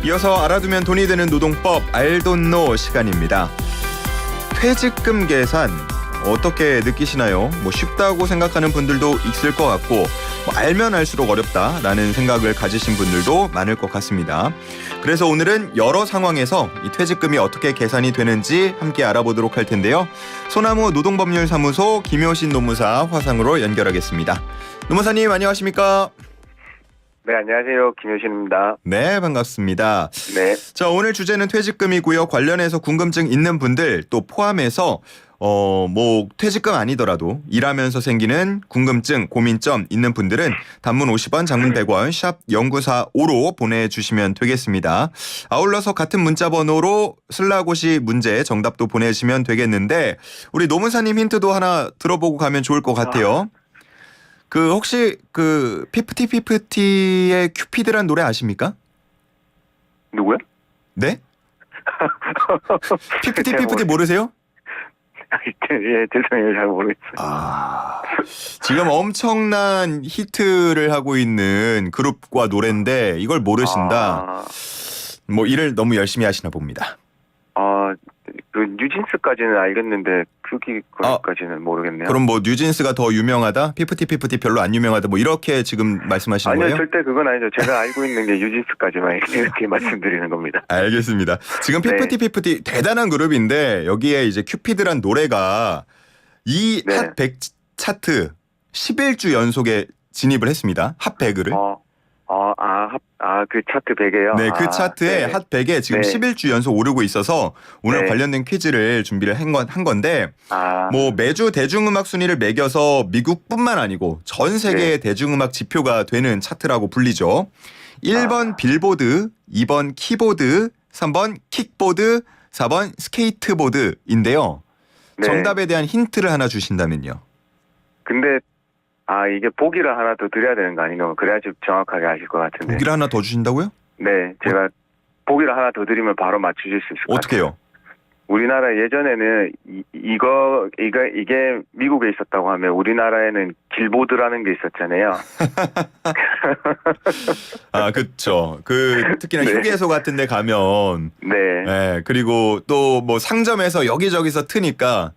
이어서 알아두면 돈이 되는 노동법 알돈노 시간입니다. 퇴직금 계산 어떻게 느끼시나요? 쉽다고 생각하는 분들도 있을 것 같고 알면 알수록 어렵다라는 생각을 가지신 분들도 많을 것 같습니다. 그래서 오늘은 여러 상황에서 이 퇴직금이 어떻게 계산이 되는지 함께 알아보도록 할 텐데요. 소나무 노동법률사무소 김효신 노무사 화상으로 연결하겠습니다. 노무사님 안녕하십니까? 네, 안녕하세요. 김효신입니다. 네, 반갑습니다. 네. 자, 오늘 주제는 퇴직금이고요. 관련해서 궁금증 있는 분들 또 포함해서 퇴직금 아니더라도 일하면서 생기는 궁금증, 고민점 있는 분들은 단문 50원, 장문 100원, 샵 0945로 보내주시면 되겠습니다. 아울러서 같은 문자 번호로 슬라고시 문제 정답도 보내주시면 되겠는데 우리 노무사님 힌트도 하나 들어보고 가면 좋을 것 같아요. 혹시 피프티피프티의 큐피드란 노래 아십니까? 누구요? 네? 피프티피프티 모르세요? 예, 죄송해요. 잘 모르겠어요. 지금 엄청난 히트를 하고 있는 그룹과 노래인데 이걸 모르신다. 일을 너무 열심히 하시나 봅니다. 뉴진스까지는 알겠는데 거기까지는 모르겠네요. 그럼 뉴진스가 더 유명하다? 피프티피프티 별로 안 유명하다? 이렇게 지금 말씀하시는 아니요, 거예요? 절대 그건 아니죠. 제가 알고 있는 게 뉴진스까지만 이렇게 말씀드리는 겁니다. 알겠습니다. 지금 피프티피프티 대단한 그룹인데 여기에 이제 큐피드란 노래가 이 핫 100 차트 11주 연속에 진입을 했습니다. 핫 100을. 그 차트 100에요? 네, 그 차트에 핫 100에 지금 11주 연속 오르고 있어서 오늘 관련된 퀴즈를 준비를 한 건데 매주 대중음악 순위를 매겨서 미국뿐만 아니고 전 세계의 대중음악 지표가 되는 차트라고 불리죠. 1번 빌보드, 2번 키보드, 3번 킥보드, 4번 스케이트보드인데요. 정답에 대한 힌트를 하나 주신다면요. 근데 이게 보기를 하나 더 드려야 되는 거 아닌가? 그래야지 정확하게 아실 것 같은데. 보기를 하나 더 주신다고요? 네, 제가 보기를 하나 더 드리면 바로 맞추실 수 있을 것 같아요. 어떻게요? 우리나라 예전에는 이게 미국에 있었다고 하면 우리나라에는 길보드라는 게 있었잖아요. 그렇죠. 특히나 휴게소 같은 데 가면 그리고 또 상점에서 여기저기서 트니까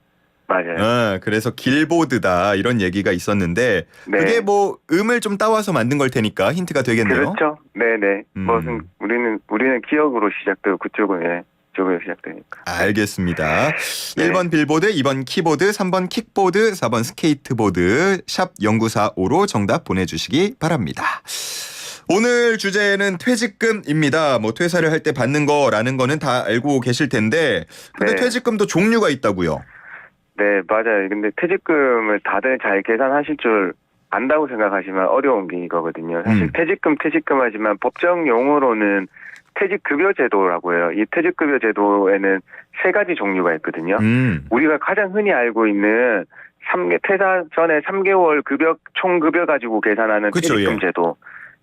맞아요. 그래서 길보드다 이런 얘기가 있었는데 그게 음을 좀 따와서 만든 걸 테니까 힌트가 되겠네요. 그렇죠. 네네. 우리는 기억으로 시작되고 그쪽은 쪽으로 시작되니까. 알겠습니다. 1번 빌보드, 2번 키보드, 3번 킥보드, 4번 스케이트보드 샵 0945로 정답 보내주시기 바랍니다. 오늘 주제는 퇴직금입니다. 퇴사를 할 때 받는 거라는 거는 다 알고 계실 텐데 근데 퇴직금도 종류가 있다고요? 네, 맞아요. 근데 퇴직금을 다들 잘 계산하실 줄 안다고 생각하시면 어려운 게 이거거든요. 사실 퇴직금 하지만 법정 용어로는 퇴직급여제도라고 해요. 이 퇴직급여제도에는 세 가지 종류가 있거든요. 우리가 가장 흔히 알고 있는 퇴사 전에 3개월 총급여 가지고 계산하는 퇴직금제도.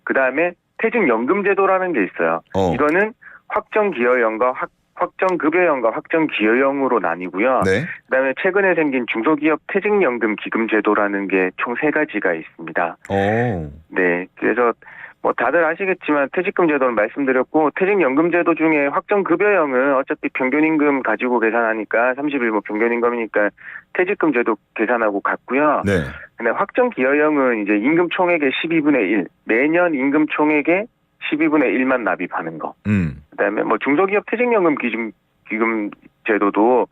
그다음에 퇴직연금제도라는 게 있어요. 이거는 확정기여형과 확정급여형과 확정기여형으로 나뉘고요. 그다음에 최근에 생긴 중소기업 퇴직연금 기금제도라는 게 총 3가지가 있습니다. 네, 그래서 다들 아시겠지만 퇴직금 제도는 말씀드렸고 퇴직연금제도 중에 확정급여형은 어차피 평균임금 가지고 계산하니까 30일 평균임금이니까 퇴직금 제도 계산하고 같고요. 근데 확정기여형은 이제 임금 총액의 12분의 1, 매년 임금 총액의 12분의 1만 납입하는 거. 그다음에 중소기업 퇴직연금 기금 제도도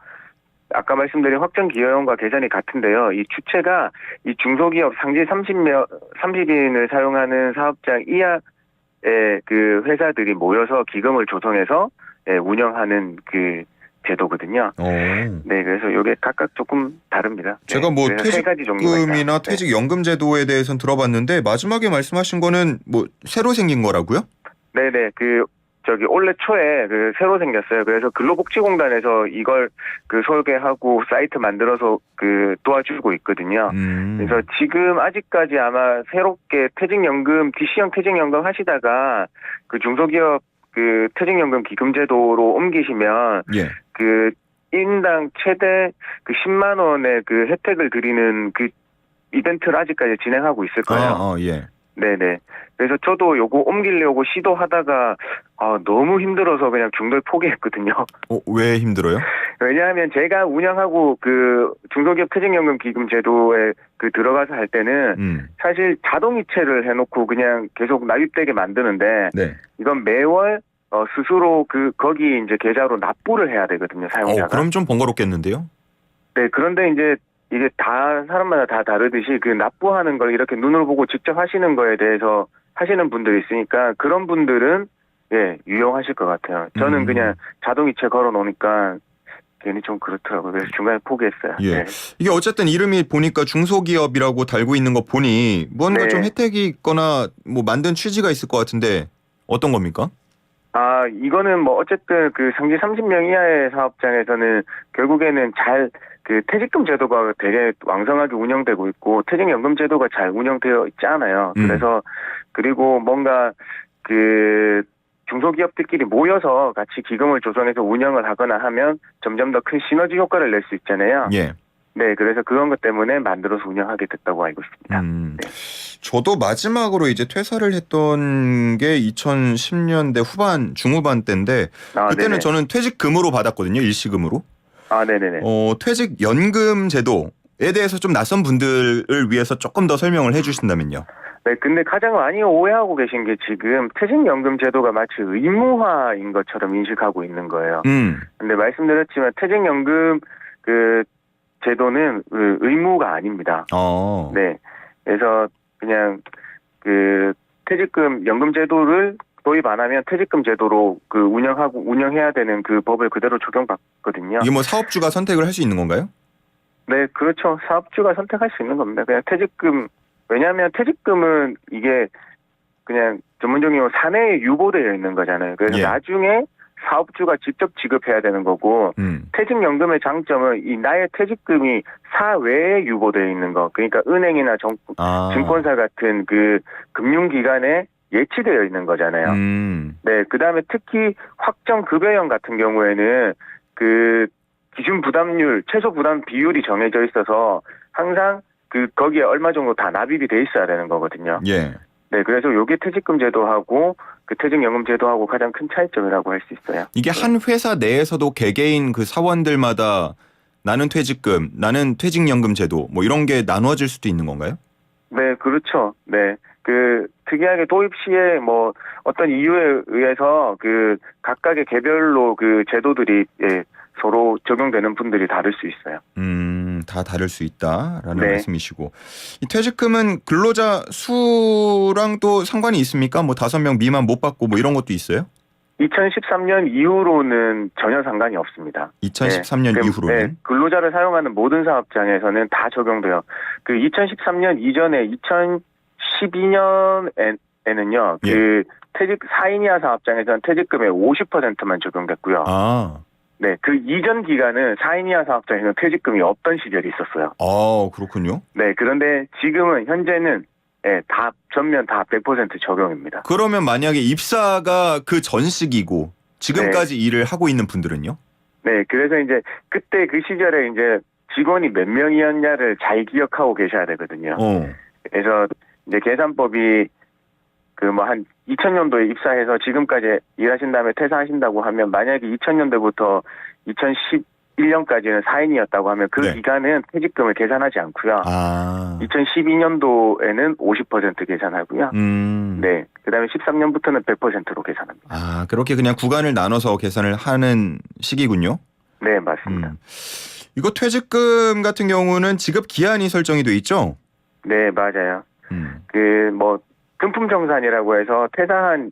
아까 말씀드린 확정기여형과 계산이 같은데요. 이 주체가 이 중소기업 상지 30인을 사용하는 사업장 이하의 그 회사들이 모여서 기금을 조성해서 운영하는 그 제도거든요. 네, 그래서 이게 각각 조금 다릅니다. 제가 퇴직금이나 퇴직연금 제도에 대해서는 들어봤는데 마지막에 말씀하신 거는 새로 생긴 거라고요? 네네, 올해 초에 새로 생겼어요. 그래서 근로복지공단에서 이걸 소개하고 사이트 만들어서 도와주고 있거든요. 그래서 지금 아직까지 아마 새롭게 DC형 퇴직연금 하시다가 중소기업 퇴직연금 기금제도로 옮기시면 인당 최대 10만 원의 혜택을 드리는 이벤트를 아직까지 진행하고 있을 거예요. 네네. 그래서 저도 요거 옮기려고 시도하다가 너무 힘들어서 그냥 중도에 포기했거든요. 왜 힘들어요? 왜냐하면 제가 운영하고 그 중소기업 퇴직연금 기금 제도에 그 들어가서 할 때는 사실 자동이체를 해놓고 그냥 계속 납입되게 만드는데 네. 이건 매월 스스로 거기 이제 계좌로 납부를 해야 되거든요, 사용자가. 그럼 좀 번거롭겠는데요? 네, 그런데 이제 이게 다 사람마다 다 다르듯이 그 납부하는 걸 이렇게 눈으로 보고 직접 하시는 거에 대해서 하시는 분들이 있으니까 그런 분들은 유용하실 것 같아요. 저는 그냥 자동이체 걸어 놓으니까 괜히 좀 그렇더라고요. 그래서 중간에 포기했어요. 예. 네. 이게 어쨌든 이름이 보니까 중소기업이라고 달고 있는 거 보니 뭔가 네. 좀 혜택이 있거나 뭐 만든 취지가 있을 것 같은데 어떤 겁니까? 이거는 뭐 어쨌든 그 상시 30명 이하의 사업장에서는 결국에는 잘 그 퇴직금 제도가 되게 왕성하게 운영되고 있고 퇴직연금 제도가 잘 운영되어 있지 않아요. 그래서 그리고 뭔가 그 중소기업들끼리 모여서 같이 기금을 조성해서 운영을 하거나 하면 점점 더 큰 시너지 효과를 낼 수 있잖아요. 예. 네, 그래서 그런 것 때문에 만들어서 운영하게 됐다고 알고 있습니다. 네. 저도 마지막으로 이제 퇴사를 했던 게 2010년대 후반, 중후반 때인데 그때는 네네. 저는 퇴직금으로 받았거든요. 일시금으로. 네네네. 퇴직연금 제도에 대해서 좀 낯선 분들을 위해서 조금 더 설명을 해 주신다면요. 네, 근데 가장 많이 오해하고 계신 게 지금 퇴직연금 제도가 마치 의무화인 것처럼 인식하고 있는 거예요. 근데 말씀드렸지만 퇴직연금 그 제도는 의무가 아닙니다. 네. 그래서 그냥 그 퇴직금 연금 제도를 도입 안 하면 퇴직금 제도로 그 운영해야 되는 그 법을 그대로 적용받거든요. 이게 뭐 사업주가 선택을 할 수 있는 건가요? 네, 그렇죠. 사업주가 선택할 수 있는 겁니다. 그냥 왜냐하면 퇴직금은 이게 그냥 전문적인 용어 사내에 유보되어 있는 거잖아요. 그래서 나중에 사업주가 직접 지급해야 되는 거고 퇴직연금의 장점은 이 나의 퇴직금이 사외에 유보되어 있는 거. 그러니까 은행이나 증권사 같은 그 금융기관에 예치되어 있는 거잖아요. 네, 그다음에 특히 확정 급여형 같은 경우에는 그 기준 부담률, 최소 부담 비율이 정해져 있어서 항상 거기에 얼마 정도 다 납입이 돼 있어야 되는 거거든요. 예. 네, 그래서 요게 퇴직금 제도하고 그 퇴직연금 제도하고 가장 큰 차이점이라고 할 수 있어요. 이게 한 회사 내에서도 개개인 그 사원들마다 나는 퇴직금, 나는 퇴직연금 제도 뭐 이런 게 나누어질 수도 있는 건가요? 네, 그렇죠. 네. 특이하게 도입 시에 뭐 어떤 이유에 의해서 각각의 개별로 제도들이 서로 적용되는 분들이 다를 수 있어요. 다 다를 수 있다라는 네. 말씀이시고 이 퇴직금은 근로자 수랑 또 상관이 있습니까? 뭐 5명 미만 못 받고 뭐 이런 것도 있어요? 2013년 이후로는 전혀 상관이 없습니다. 2013년 이후로는? 네, 근로자를 사용하는 모든 사업장에서는 다 적용돼요. 2013년 이전에 2012년에는요. 퇴직 4인 이하 사업장에서는 퇴직금의 50%만 적용됐고요. 네, 그 이전 기간은 4인 이하 사업장에서는 퇴직금이 없던 시절이 있었어요. 그렇군요. 네, 그런데 지금은 현재는 다 전면 다 100% 적용입니다. 그러면 만약에 입사가 그 전 시기고 지금까지 일을 하고 있는 분들은요? 네, 그래서 이제 그때 그 시절에 이제 직원이 몇 명이었냐를 잘 기억하고 계셔야 되거든요. 그래서 이제 계산법이 한 2000년도에 입사해서 지금까지 일하신 다음에 퇴사하신다고 하면 만약에 2000년도부터 2011년까지는 4인이었다고 하면 그 기간은 퇴직금을 계산하지 않고요. 2012년도에는 50% 계산하고요. 네, 그다음에 13년부터는 100%로 계산합니다. 그렇게 그냥 구간을 나눠서 계산을 하는 시기군요. 네, 맞습니다. 이거 퇴직금 같은 경우는 지급 기한이 설정이 돼 있죠? 네, 맞아요. 금품정산이라고 해서 퇴사한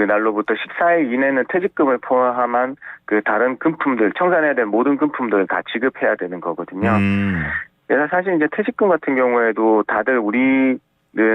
날로부터 14일 이내는 퇴직금을 포함한 다른 금품들, 청산해야 될 모든 금품들을 다 지급해야 되는 거거든요. 그래서 사실 이제 퇴직금 같은 경우에도 다들 우리는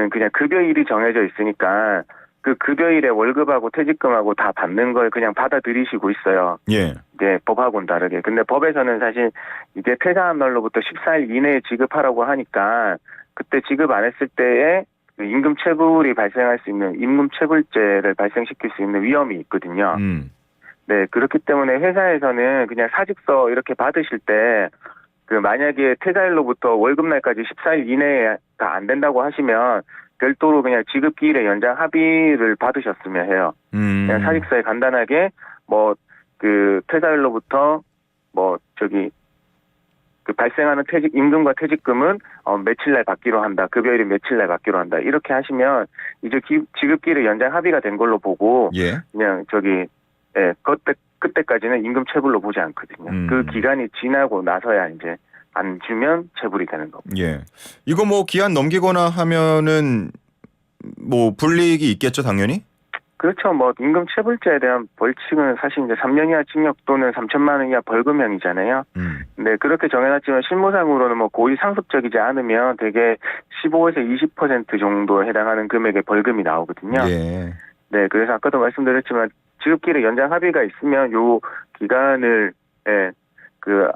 그냥 급여일이 정해져 있으니까 그 급여일에 월급하고 퇴직금하고 다 받는 걸 그냥 받아들이시고 있어요. 예. 이제 법하고는 다르게. 근데 법에서는 사실 이제 퇴사한 날로부터 14일 이내에 지급하라고 하니까 그때 지급 안 했을 때에 임금 체불이 발생할 수 있는 임금 체불죄를 발생시킬 수 있는 위험이 있거든요. 네, 그렇기 때문에 회사에서는 그냥 사직서 이렇게 받으실 때 만약에 퇴사일로부터 월급날까지 14일 이내가 안 된다고 하시면 별도로 그냥 지급기일의 연장 합의를 받으셨으면 해요. 그냥 사직서에 간단하게 뭐 그 퇴사일로부터 뭐 저기 그 발생하는 임금과 퇴직금은 며칠날 받기로 한다. 급여일이 며칠날 받기로 한다. 이렇게 하시면 이제 지급기일의 연장 합의가 된 걸로 보고 예. 그냥 저기 그때까지는 임금 체불로 보지 않거든요. 그 기간이 지나고 나서야 이제 안 주면 체불이 되는 겁니다. 예. 이거 뭐 기한 넘기거나 하면은 뭐 불이익이 있겠죠, 당연히? 그렇죠. 뭐 임금 체불죄에 대한 벌칙은 사실 이제 3년 이하 징역 또는 3천만 원 이하 벌금형이잖아요. 네, 그렇게 정해놨지만 실무상으로는 뭐 고의 상습적이지 않으면 대개 15에서 20% 정도에 해당하는 금액의 벌금이 나오거든요. 예. 네, 그래서 아까도 말씀드렸지만 지급기일의 연장 합의가 있으면 요 기간을 그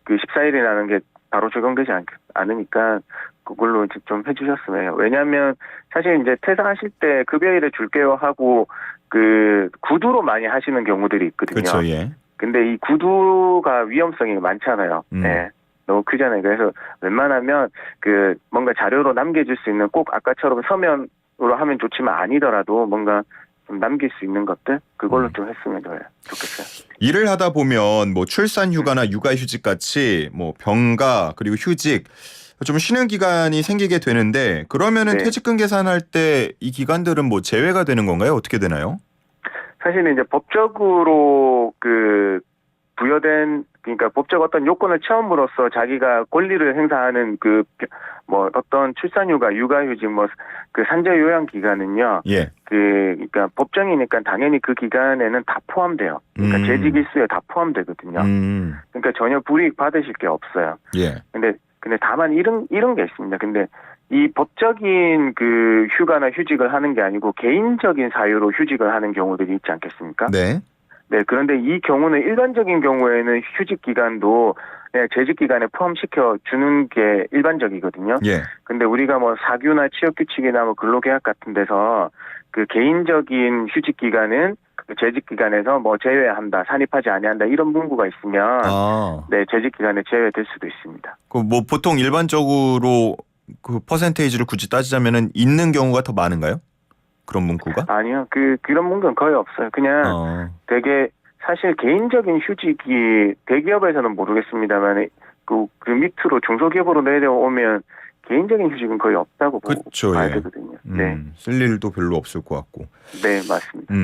14일이라는 게 바로 적용되지 않으니까 그걸로 이제 좀 해주셨으면 해요. 왜냐하면 사실 이제 퇴사하실 때 급여일에 줄게요 하고 그 구두로 많이 하시는 경우들이 있거든요. 그렇죠. 예. 근데 이 구두가 위험성이 많잖아요. 네. 너무 크잖아요. 그래서 웬만하면 그 뭔가 자료로 남겨줄 수 있는 꼭 아까처럼 서면으로 하면 좋지만 아니더라도 뭔가 좀 남길 수 있는 것들 그걸로 좀 했으면 좋겠어요. 일을 하다 보면 뭐 출산 휴가나 육아 휴직 같이 뭐 병가 그리고 휴직 좀 쉬는 기간이 생기게 되는데 그러면은 네. 퇴직금 계산할 때 이 기간들은 뭐 제외가 되는 건가요? 어떻게 되나요? 사실은 이제 법적으로 그 부여된 그러니까 법적 어떤 요건을 채움으로써 자기가 권리를 행사하는 그 뭐 어떤 출산휴가, 육아휴직, 뭐 그 산재 요양 기간은요. 예. 그러니까 법정이니까 당연히 그 기간에는 다 포함돼요. 그러니까 재직 일수에 다 포함되거든요. 그러니까 전혀 불이익 받으실 게 없어요. 예. 근데 다만 이런 게 있습니다. 근데 이 법적인 그 휴가나 휴직을 하는 게 아니고 개인적인 사유로 휴직을 하는 경우들이 있지 않겠습니까? 네. 네, 그런데 이 경우는 일반적인 경우에는 휴직 기간도 재직 기간에 포함시켜 주는 게 일반적이거든요. 예. 근데 우리가 뭐 사규나 취업 규칙이나 뭐 근로계약 같은 데서 그 개인적인 휴직 기간은 그 재직 기간에서 뭐 제외한다, 산입하지 아니한다 이런 문구가 있으면 네, 재직 기간에 제외될 수도 있습니다. 그 뭐 보통 일반적으로 그 퍼센테이지를 굳이 따지자면은 있는 경우가 더 많은가요? 그런 문구가? 아니요. 그런 문구는 거의 없어요. 그냥 되게 사실 개인적인 휴직이 대기업에서는 모르겠습니다만 그 밑으로 중소기업으로 내려오면 개인적인 휴직은 거의 없다고 그쵸, 봐야 예. 되거든요. 네. 쓸 일도 별로 없을 것 같고. 네, 맞습니다.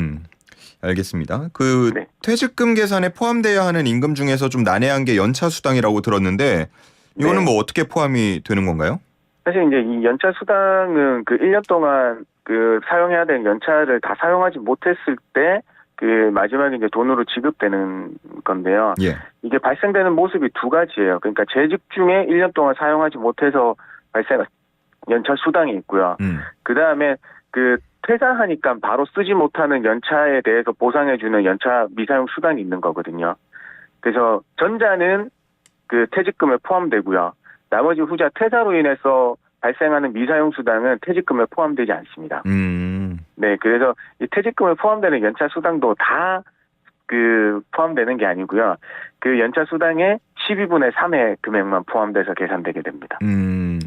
알겠습니다. 그 네. 퇴직금 계산에 포함돼야 하는 임금 중에서 좀 난해한 게 연차 수당이라고 들었는데 이거는 네. 뭐 어떻게 포함이 되는 건가요? 사실 이제 이 연차 수당은 그 1년 동안 그 사용해야 되는 연차를 다 사용하지 못했을 때 그 마지막에 이제 돈으로 지급되는 건데요. 예. 이게 발생되는 모습이 두 가지예요. 그러니까 재직 중에 1년 동안 사용하지 못해서 발생한 연차 수당이 있고요. 그 다음에 그 퇴사하니까 바로 쓰지 못하는 연차에 대해서 보상해주는 연차 미사용 수당이 있는 거거든요. 그래서 전자는 그 퇴직금에 포함되고요. 나머지 후자 퇴사로 인해서 발생하는 미사용 수당은 퇴직금에 포함되지 않습니다. 네, 그래서 이 퇴직금에 포함되는 연차 수당도 다 그 포함되는 게 아니고요. 그 연차 수당의 12분의 3의 금액만 포함돼서 계산되게 됩니다.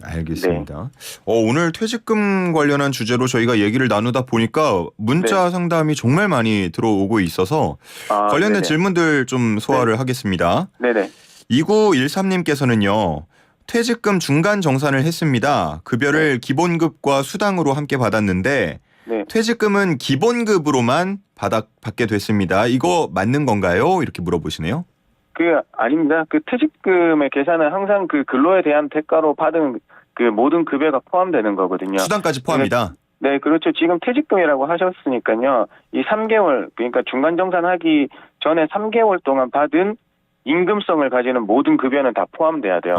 알겠습니다. 네. 오늘 퇴직금 관련한 주제로 저희가 얘기를 나누다 보니까 문자 네. 상담이 정말 많이 들어오고 있어서 관련된 네네. 질문들 좀 소화를 하겠습니다. 네네. 2913님께서는요. 퇴직금 중간 정산을 했습니다. 급여를 기본급과 수당으로 함께 받았는데 네. 퇴직금은 기본급으로만 받게 됐습니다. 이거 맞는 건가요? 이렇게 물어보시네요. 아닙니다. 그 퇴직금의 계산은 항상 그 근로에 대한 대가로 받은 그 모든 급여가 포함되는 거거든요. 수당까지 포함이다. 네, 그렇죠. 지금 퇴직금이라고 하셨으니까요. 이 3개월, 그러니까 중간 정산하기 전에 3개월 동안 받은 임금성을 가지는 모든 급여는 다 포함돼야 돼요.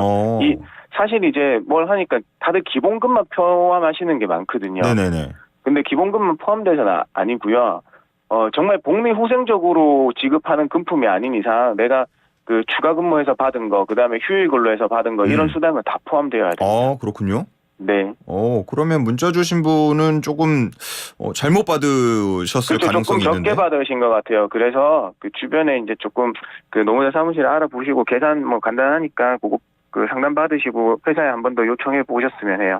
사실 이제 뭘 하니까 다들 기본급만 포함하시는 게 많거든요. 네네네. 근데 기본급만 포함돼서는 아니고요. 정말 복리후생적으로 지급하는 금품이 아닌 이상 내가 그 추가 근무해서 받은 거, 그다음에 휴일 근로해서 받은 거 이런 수당은 다 포함되어야 돼요. 그렇군요. 네. 그러면 문자 주신 분은 조금 잘못 받으셨을 가능성이 조금 있는데. 적게 받으신 것 같아요. 그래서 그 주변에 이제 조금 그 노무사 사무실 알아보시고 계산 뭐 간단하니까 그거 그 상담 받으시고 회사에 한 번 더 요청해 보셨으면 해요.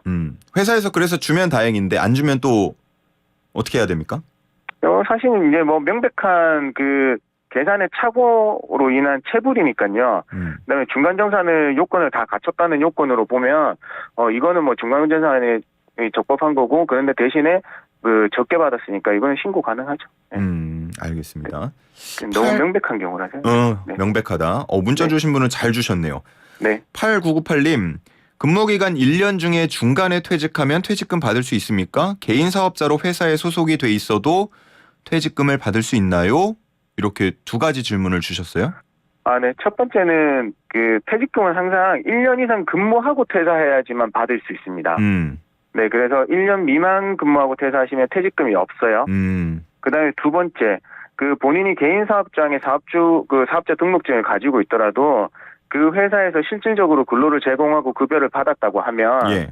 회사에서 그래서 주면 다행인데 안 주면 또 어떻게 해야 됩니까? 사실은 이제 뭐 명백한 그 계산의 착오로 인한 체불이니까요. 그다음에 중간정산을 요건을 다 갖췄다는 요건으로 보면 이거는 뭐 중간정산에 적법한 거고 그런데 대신에 그 적게 받았으니까 이거는 신고 가능하죠. 네. 알겠습니다. 너무 명백한 경우라서요. 네. 명백하다. 문자 네. 주신 분은 잘 주셨네요. 네. 8998님. 근무기간 1년 중에 중간에 퇴직하면 퇴직금 받을 수 있습니까? 개인 사업자로 회사에 소속이 돼 있어도 퇴직금을 받을 수 있나요? 이렇게 두 가지 질문을 주셨어요. 네. 첫 번째는 그 퇴직금은 항상 1년 이상 근무하고 퇴사해야지만 받을 수 있습니다. 네. 그래서 1년 미만 근무하고 퇴사하시면 퇴직금이 없어요. 그다음에 두 번째, 그 본인이 개인 사업장에 사업자 등록증을 가지고 있더라도 그 회사에서 실질적으로 근로를 제공하고 급여를 받았다고 하면 예.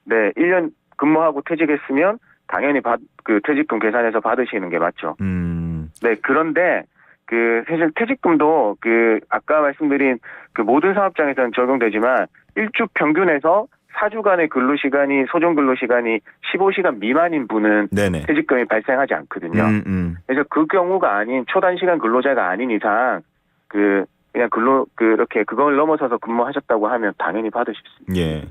네, 1년 근무하고 퇴직했으면 당연히 그 퇴직금 계산해서 받으시는 게 맞죠. 네, 그런데 그 사실 퇴직금도 그 아까 말씀드린 그 모든 사업장에서는 적용되지만 일주 평균에서 4주간의 근로시간이 소정 근로시간이 15시간 미만인 분은 네네. 퇴직금이 발생하지 않거든요. 그래서 그 경우가 아닌 초단시간 근로자가 아닌 이상 그냥 그렇게 그걸 넘어서서 근무하셨다고 하면 당연히 받으실 수 있습니다. 예.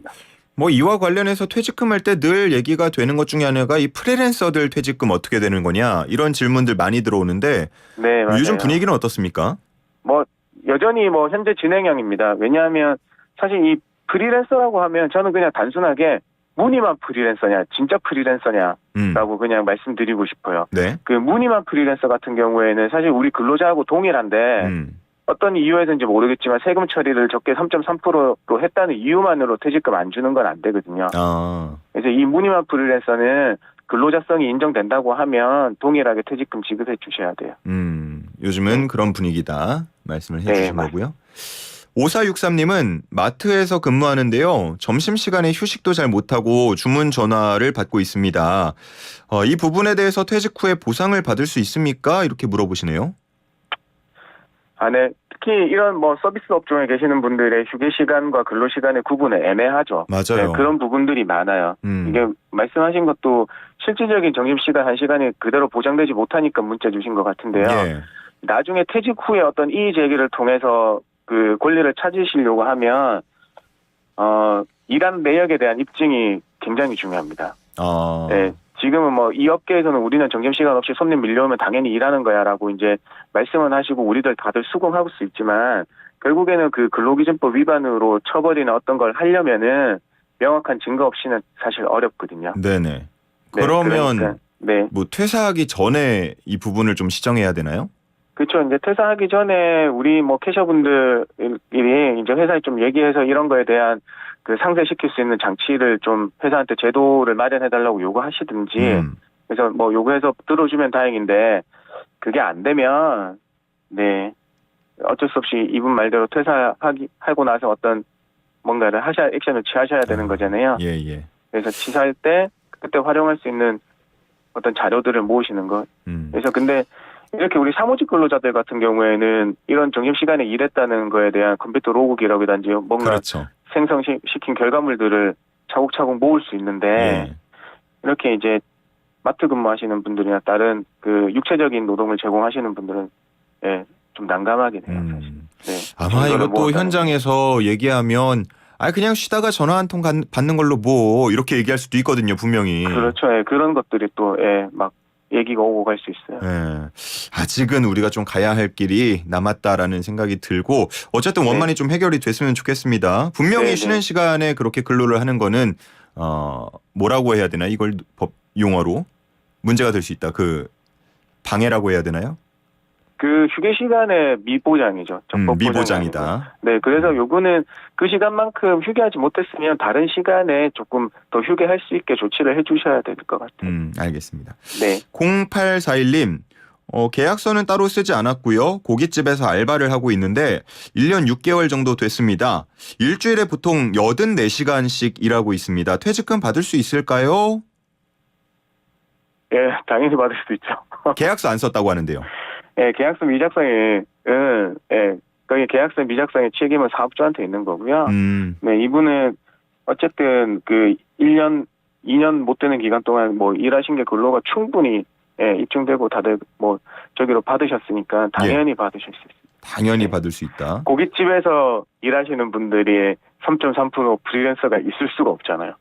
뭐 이와 관련해서 퇴직금 할 때 늘 얘기가 되는 것 중에 하나가 이 프리랜서들 퇴직금 어떻게 되는 거냐 이런 질문들 많이 들어오는데 네, 맞아요. 요즘 분위기는 어떻습니까? 뭐 여전히 뭐 현재 진행형입니다. 왜냐하면 사실 이 프리랜서라고 하면 저는 그냥 단순하게 무늬만 프리랜서냐 진짜 프리랜서냐라고 그냥 말씀드리고 싶어요. 네. 그 무늬만 프리랜서 같은 경우에는 사실 우리 근로자하고 동일한데 어떤 이유에서인지 모르겠지만 세금 처리를 적게 3.3%로 했다는 이유만으로 퇴직금 안 주는 건 안 되거든요. 그래서 이 무늬만 프리랜서는 근로자성이 인정된다고 하면 동일하게 퇴직금 지급해 주셔야 돼요. 요즘은 그런 분위기다 말씀을 해주신 네, 거고요. 5463님은 마트에서 근무하는데요. 점심시간에 휴식도 잘 못하고 주문 전화를 받고 있습니다. 이 부분에 대해서 퇴직 후에 보상을 받을 수 있습니까? 이렇게 물어보시네요. 네. 특히 이런 뭐 서비스 업종에 계시는 분들의 휴게 시간과 근로 시간의 구분은 애매하죠. 맞아요. 네, 그런 부분들이 많아요. 이게 말씀하신 것도 실질적인 점심시간 1시간이 그대로 보장되지 못하니까 문자 주신 것 같은데요. 예. 나중에 퇴직 후에 어떤 이의 제기를 통해서 그 권리를 찾으시려고 하면 일하는 내역에 대한 입증이 굉장히 중요합니다. 네. 지금은 뭐 이 업계에서는 우리는 점심시간 없이 손님 밀려오면 당연히 일하는 거야라고 이제 말씀은 하시고 우리들 다들 수긍할 수 있지만 결국에는 그 근로기준법 위반으로 처벌이나 어떤 걸 하려면은 명확한 증거 없이는 사실 어렵거든요. 네네. 그러면 그러니까, 네. 뭐 퇴사하기 전에 이 부분을 좀 시정해야 되나요? 그렇죠. 이제 퇴사하기 전에 우리 뭐 캐셔분들이 이제 회사에 좀 얘기해서 이런 거에 대한 그 상쇄시킬 수 있는 장치를 좀 회사한테 제도를 마련해달라고 요구하시든지 그래서 뭐 요구해서 들어주면 다행인데 그게 안 되면 네 어쩔 수 없이 이분 말대로 퇴사하고 나서 어떤 뭔가를 액션을 취하셔야 되는 거잖아요. 예. 그래서 취사할 때 그때 활용할 수 있는 어떤 자료들을 모으시는 것. 그래서 근데 이렇게 우리 사무직 근로자들 같은 경우에는 이런 점심시간에 일했다는 거에 대한 컴퓨터 로그기라든지 뭔가 그렇죠. 생성시킨 결과물들을 차곡차곡 모을 수 있는데 예. 이렇게 이제 마트 근무하시는 분들이나 다른 그 육체적인 노동을 제공하시는 분들은 좀 난감하게 돼요. 사실. 네. 아마 이것도 현장에서 얘기하면 그냥 쉬다가 전화 한 통 받는 걸로 뭐 이렇게 얘기할 수도 있거든요. 분명히. 그렇죠. 그런 것들이 또 막 얘기가 오고 갈 수 있어요. 아직은 우리가 좀 가야 할 길이 남았다라는 생각이 들고 어쨌든 원만히 좀 해결이 됐으면 좋겠습니다. 분명히 쉬는 시간에 그렇게 근로를 하는 거는 뭐라고 해야 되나 이걸 법 용어로 문제가 될 수 있다. 그 방해라고 해야 되나요? 그 휴게 시간의 미보장이죠. 적법 미보장이다. 네, 그래서 요거는 그 시간만큼 휴게하지 못했으면 다른 시간에 조금 더 휴게할 수 있게 조치를 해주셔야 될 것 같아요. 알겠습니다. 네. 0841님, 계약서는 따로 쓰지 않았고요. 고깃집에서 알바를 하고 있는데 1년 6개월 정도 됐습니다. 일주일에 보통 84시간씩 일하고 있습니다. 퇴직금 받을 수 있을까요? 예, 당연히 받을 수도 있죠. 계약서 안 썼다고 하는데요. 계약서 미작성이, 그러니까 거기 계약서 미작성의 책임은 사업주한테 있는 거고요. 네, 이분은 어쨌든 그 1년, 2년 못 되는 기간 동안 뭐 일하신 게 근로가 충분히 입증되고 다들 뭐 저기로 받으셨으니까 당연히 받으실 수 있습니다. 당연히 받을 수 있다. 고깃집에서 일하시는 분들이 3.3% 프리랜서가 있을 수가 없잖아요.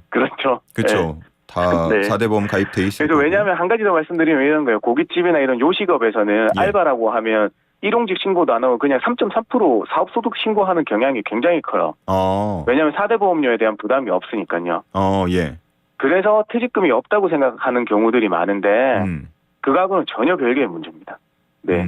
그렇죠. 그렇죠. 다 네. 4대 보험 가입돼 있을 그래서 거고. 왜냐하면 한 가지 더 말씀드리면 이런 거예요. 고깃집이나 이런 요식업에서는 예. 알바라고 하면 일용직 신고도 안 하고 그냥 3.4% 사업소득 신고하는 경향이 굉장히 커요. 왜냐하면 4대 보험료에 대한 부담이 없으니까요. 예. 그래서 퇴직금이 없다고 생각하는 경우들이 많은데 그거하고는 전혀 별개의 문제입니다. 네.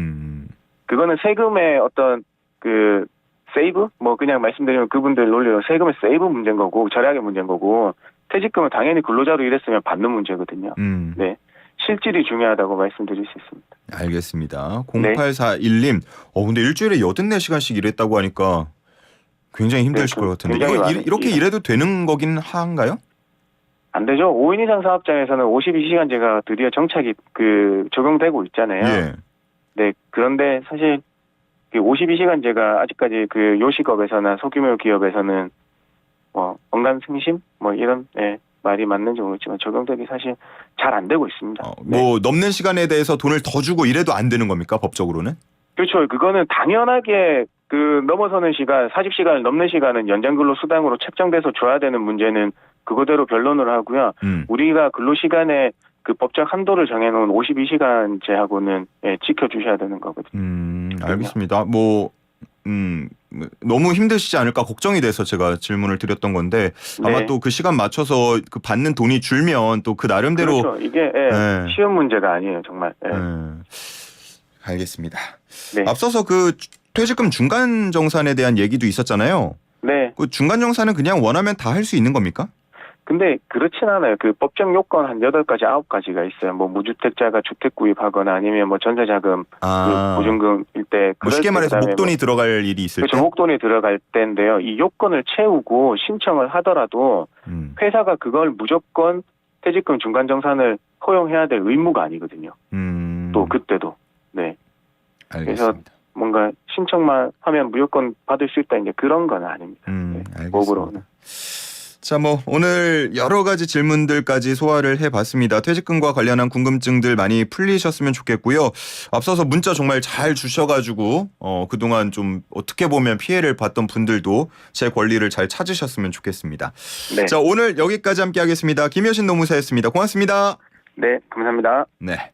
그거는 세금의 어떤 그 세이브? 뭐 그냥 말씀드리면 그분들 논리로 세금의 세이브 문제인 거고 절약의 문제인 거고 퇴직금은 당연히 근로자로 일했으면 받는 문제거든요. 네. 실질이 중요하다고 말씀드릴 수 있습니다. 알겠습니다. 0841님. 근데 일주일에 84시간씩 일했다고 하니까 굉장히 힘드실 것 같은데. 이거 이렇게 일해도 되는 거긴 한가요? 안 되죠. 5인 이상 사업장에서는 52시간제가 드디어 정착이 적용되고 있잖아요. 예. 네. 그런데 사실 52시간제가 아직까지 그 요식업에서나 소규모 기업에서는 언감생심 이런 말이 맞는지 모르겠지만 적용되기 사실 잘 안 되고 있습니다. 뭐 넘는 시간에 대해서 돈을 더 주고 이래도 안 되는 겁니까? 법적으로는? 그렇죠. 그거는 당연하게 넘어서는 시간, 40시간을 넘는 시간은 연장근로 수당으로 책정돼서 줘야 되는 문제는 그거대로 변론을 하고요. 우리가 근로시간에 그 법적 한도를 정해놓은 52시간제하고는 지켜주셔야 되는 거거든요. 알겠습니다. 너무 힘드시지 않을까 걱정이 돼서 제가 질문을 드렸던 건데 아마 네. 또 그 시간 맞춰서 그 받는 돈이 줄면 또 그 나름대로 그렇죠. 이게 쉬운 문제가 아니에요, 정말. 알겠습니다. 네. 앞서서 그 퇴직금 중간 정산에 대한 얘기도 있었잖아요. 네. 그 중간 정산은 그냥 원하면 다 할 수 있는 겁니까? 근데 그렇진 않아요. 그 법정 요건 한 8가지, 9가지가 있어요. 뭐 무주택자가 주택 구입하거나 아니면 뭐 전세자금, 보증금일 때. 쉽게 말해서 목돈이 들어갈 일이 있을 그렇죠. 때? 목돈이 들어갈 때인데요. 이 요건을 채우고 신청을 하더라도 회사가 그걸 무조건 퇴직금 중간 정산을 허용해야 될 의무가 아니거든요. 또 그때도. 네. 알겠습니다. 그래서 뭔가 신청만 하면 무조건 받을 수 있다 이제 그런 건 아닙니다. 알겠습니다. 법으로는. 자, 오늘 여러 가지 질문들까지 소화를 해봤습니다. 퇴직금과 관련한 궁금증들 많이 풀리셨으면 좋겠고요. 앞서서 문자 정말 잘 주셔가지고 그동안 좀 어떻게 보면 피해를 봤던 분들도 제 권리를 잘 찾으셨으면 좋겠습니다. 네. 자, 오늘 여기까지 함께하겠습니다. 김효신 노무사였습니다. 고맙습니다. 네, 감사합니다. 네.